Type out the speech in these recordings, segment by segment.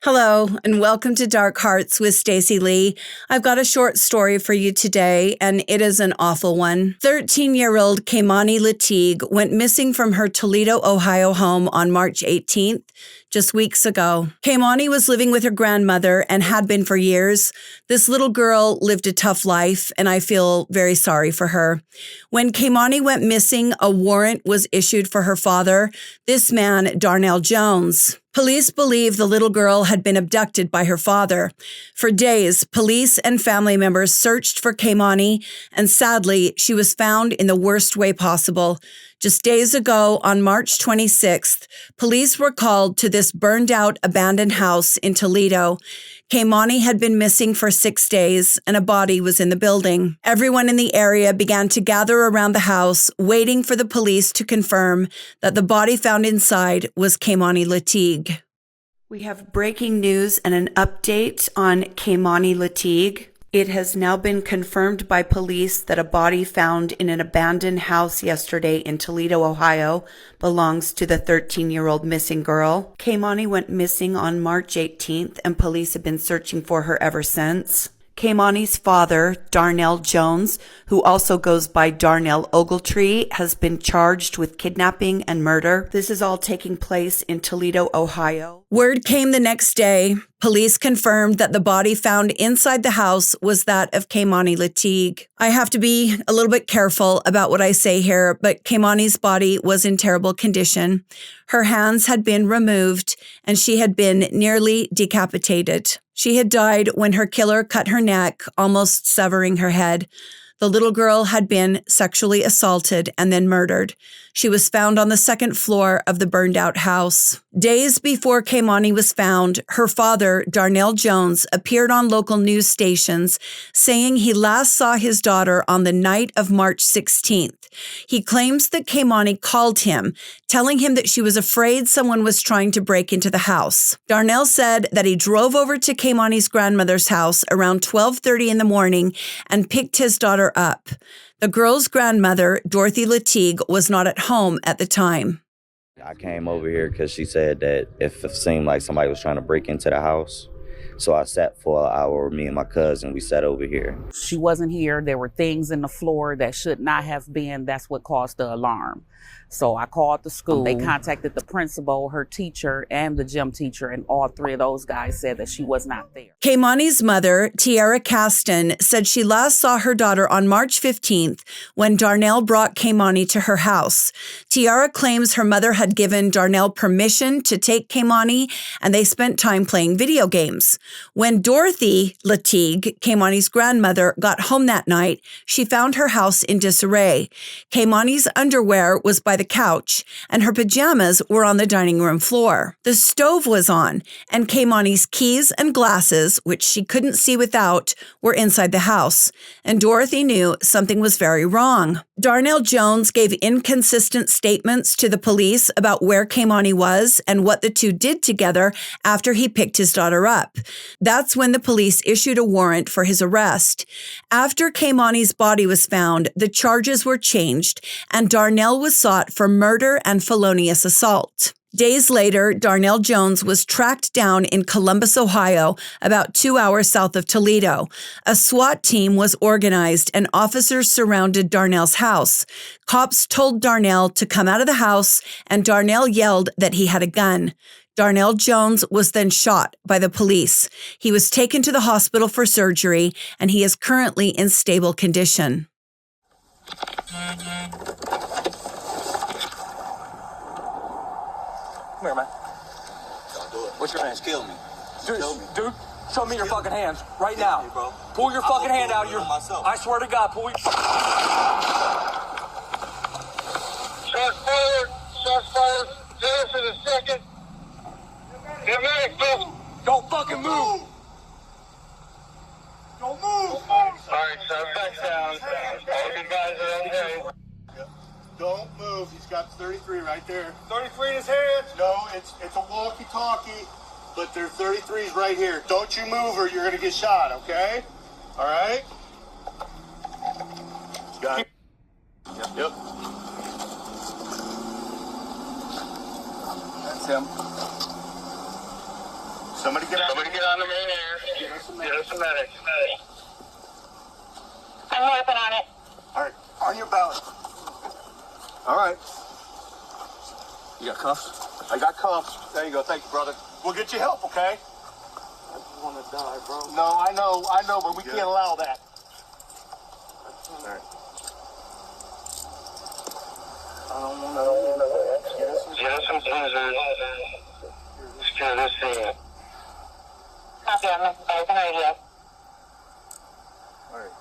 Hello, and welcome to Dark Hearts with Stacy Lee. I've got a short story for you today, and it is an awful one. 13-year-old Kei'Mani Latigue went missing from her Toledo, Ohio home on March 18th, just weeks ago. Kei'Mani was living with her grandmother and had been for years. This little girl lived a tough life, and I feel very sorry for her. When Kei'Mani went missing, a warrant was issued for her father, this man, Darnell Jones. Police believe the little girl had been abducted by her father. For days, police and family members searched for Kei'Mani, and sadly, she was found in the worst way possible. Just days ago, on March 26th, police were called to this burned-out abandoned house in Toledo. Kei'Mani had been missing for 6 days, and a body was in the building. Everyone in the area began to gather around the house, waiting for the police to confirm that the body found inside was Kei'Mani Latigue. We have breaking news and an update on Kei'Mani Latigue. It has now been confirmed by police that a body found in an abandoned house yesterday in Toledo, Ohio, belongs to the 13-year-old missing girl. Kei'Mani went missing on March 18th, and police have been searching for her ever since. Kei'Mani's father, Darnell Jones, who also goes by Darnell Ogletree, has been charged with kidnapping and murder. This is all taking place in Toledo, Ohio. Word came the next day. Police confirmed that the body found inside the house was that of Kei'Mani Latigue. I have to be a little bit careful about what I say here, but Kei'Mani's body was in terrible condition. Her hands had been removed, and she had been nearly decapitated. She had died when her killer cut her neck, almost severing her head. The little girl had been sexually assaulted and then murdered. She was found on the second floor of the burned-out house. Days before Kei'Mani was found, her father, Darnell Jones, appeared on local news stations saying he last saw his daughter on the night of March 16th. He claims that Kei'Mani called him, telling him that she was afraid someone was trying to break into the house. Darnell said that he drove over to Kei'Mani's grandmother's house around 12:30 in the morning and picked his daughter up. The girl's grandmother, Dorothy Latigue, was not at home at the time. I came over here because she said that if it seemed like somebody was trying to break into the house. So I sat for an hour, me and my cousin, we sat over here. She wasn't here. There were things in the floor that should not have been. That's what caused the alarm. So I called the school. They contacted the principal, her teacher, and the gym teacher, and all three of those guys said that she was not there. Kei'Mani's mother, Tiara Caston, said she last saw her daughter on March 15th when Darnell brought Kei'Mani to her house. Tiara claims her mother had given Darnell permission to take Kei'Mani, and they spent time playing video games. When Dorothy Latigue, Kei'Mani's grandmother, got home that night, she found her house in disarray. Kei'Mani's underwear was by the couch, and her pajamas were on the dining room floor. The stove was on, and Kei'Mani's keys and glasses, which she couldn't see without, were inside the house, and Dorothy knew something was very wrong. Darnell Jones gave inconsistent statements to the police about where Kei'Mani was and what the two did together after he picked his daughter up. That's when the police issued a warrant for his arrest. After Kei'Mani's body was found, the charges were changed, and Darnell was sought for murder and felonious assault. Days later, Darnell Jones was tracked down in Columbus, Ohio, about 2 hours south of Toledo. A SWAT team was organized and officers surrounded Darnell's house. Cops told Darnell to come out of the house, and Darnell yelled that he had a gun. Darnell Jones was then shot by the police. He was taken to the hospital for surgery, and he is currently in stable condition. Come here, man. Don't do it. What's your name? Just kill me. Dude, show me your fucking hands right now. Me, bro. Pull your fucking hand out of your... myself. I swear to God, pull your... Shots fired. Shots fired. Finish in a second. Get back, bro. Don't fucking move. Don't move. All right, shut back down. All the guys are okay. Don't move. He's got 33 right there. 33 in his hands. No, it's a walkie-talkie, but there's 33s right here. Don't you move or you're going to get shot, okay? All right? Got it. Yep. That's him. Somebody get on the main air. Get us a medic. I'm working on it. All right, on your belly. All right. You got cuffs? I got cuffs. There you go. Thank you, brother. We'll get you help, okay? I just want to die, bro. No, I know, but we can't allow that. All right. I don't want to. Get us some scissors. Secure this thing. Copy on the radio. All right.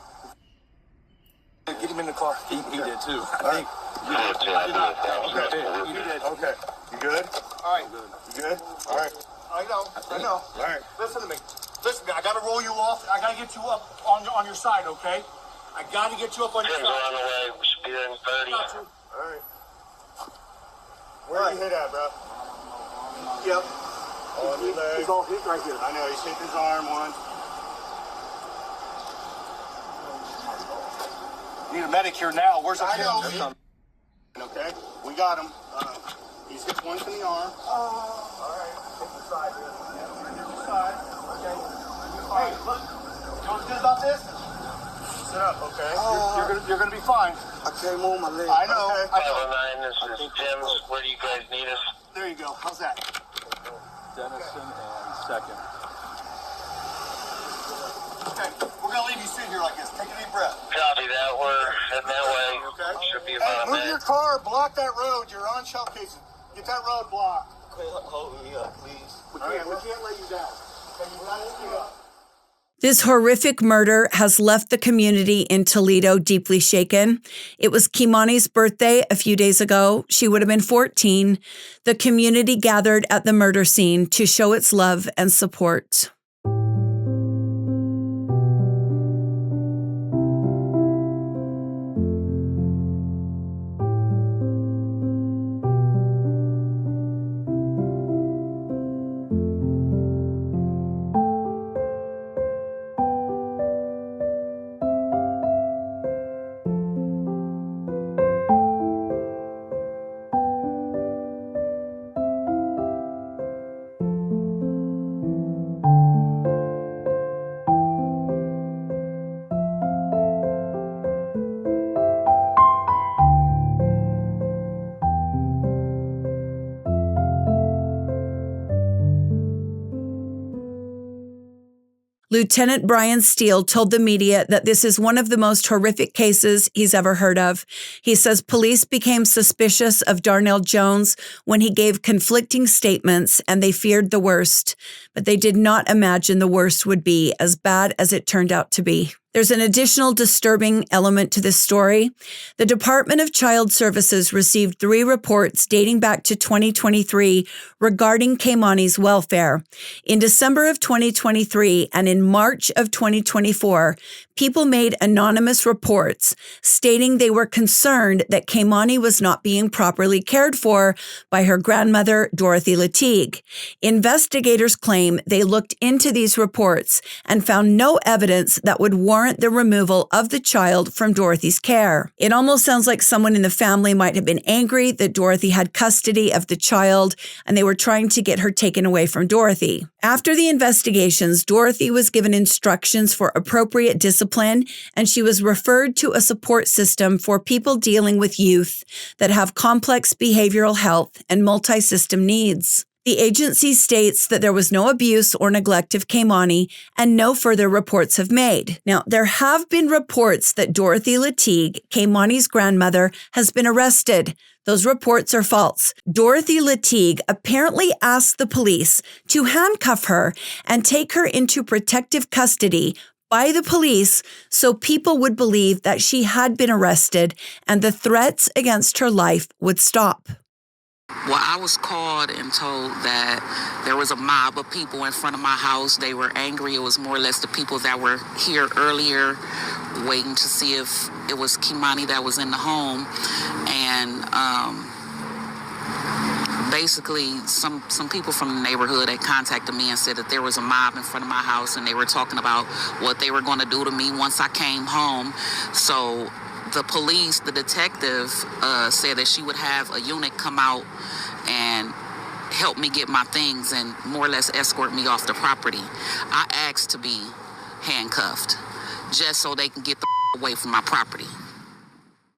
Get him in the car. He did too. All right. Okay. You did. Okay. You good? All right. You good? All right. I know. All right. Listen to me. Listen, I got to roll you off. I got to get you up on your side, okay? I got to get you up on your Tim's side. on the way. Speeding 30. Got you. All right. Where you hit at, bro? Yep. On your leg. He's all hit right here. I know. He's hit his arm once. Need a medic here now. Where's the kid? Okay, we got him. He's hit once in the arm. All right, hit the side here. Yeah, we're gonna hit the side. Okay. Hey, look. You know what's good about this? Sit up, okay? You're gonna be fine. I can't move my leg. I know. Okay. I know. 509, this is Tim's. Where do you guys need us? There you go. How's that? Dennison and second. Okay, we're gonna leave you sit here like this. Take a deep breath. Copy that. We're heading that way. Okay. Should be Hey, about a move minute. your car. Block that road. You're on shell cases. Get that road blocked. Quit holding me up, please. We can't let you down. Okay, you gotta let you up. This horrific murder has left the community in Toledo deeply shaken. It was Kei'Mani's birthday a few days ago. She would have been 14. The community gathered at the murder scene to show its love and support. Lieutenant Brian Steele told the media that this is one of the most horrific cases he's ever heard of. He says police became suspicious of Darnell Jones when he gave conflicting statements and they feared the worst, but they did not imagine the worst would be as bad as it turned out to be. There's an additional disturbing element to this story. The Department of Child Services received 3 reports dating back to 2023 regarding Kei'Mani's welfare. In December of 2023 and in March of 2024, people made anonymous reports stating they were concerned that Kei'Mani was not being properly cared for by her grandmother, Dorothy Latigue. Investigators claim they looked into these reports and found no evidence that would warrant the removal of the child from Dorothy's care. It almost sounds like someone in the family might have been angry that Dorothy had custody of the child and they were trying to get her taken away from Dorothy. After the investigations, Dorothy was given instructions for appropriate discipline and she was referred to a support system for people dealing with youth that have complex behavioral health and multi-system needs. The agency states that there was no abuse or neglect of Kei'Mani and no further reports have made. Now, there have been reports that Dorothy Latigue, Kei'Mani's grandmother, has been arrested. Those reports are false. Dorothy Latigue apparently asked the police to handcuff her and take her into protective custody by the police so people would believe that she had been arrested and the threats against her life would stop. Well, I was called and told that there was a mob of people in front of my house. They were angry. It was more or less the people that were here earlier waiting to see if it was Kei'Mani that was in the home. And basically some people from the neighborhood had contacted me and said that there was a mob in front of my house and they were talking about what they were going to do to me once I came home. So the police, the detective, said that she would have a unit come out and help me get my things and more or less escort me off the property. I asked to be handcuffed just so they can get the away from my property.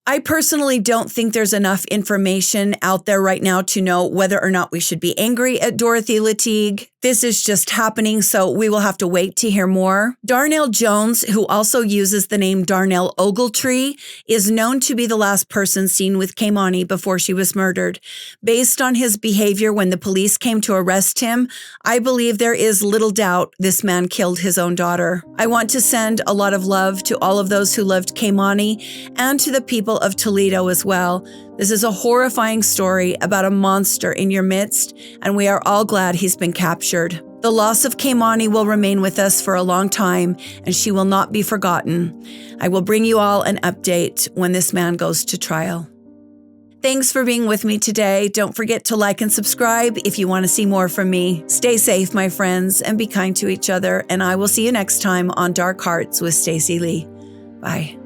I personally don't think there's enough information out there right now to know whether or not we should be angry at Dorothy Latigue. This is just happening, so we will have to wait to hear more. Darnell Jones, who also uses the name Darnell Ogletree, is known to be the last person seen with Kei'Mani before she was murdered. Based on his behavior when the police came to arrest him, I believe there is little doubt this man killed his own daughter. I want to send a lot of love to all of those who loved Kei'Mani and to the people of Toledo as well. This is a horrifying story about a monster in your midst, and we are all glad he's been captured. The loss of Kei'Mani will remain with us for a long time, and she will not be forgotten. I will bring you all an update when this man goes to trial. Thanks for being with me today. Don't forget to like and subscribe if you want to see more from me. Stay safe, my friends, and be kind to each other, and I will see you next time on Dark Hearts with Stacy Lee. Bye.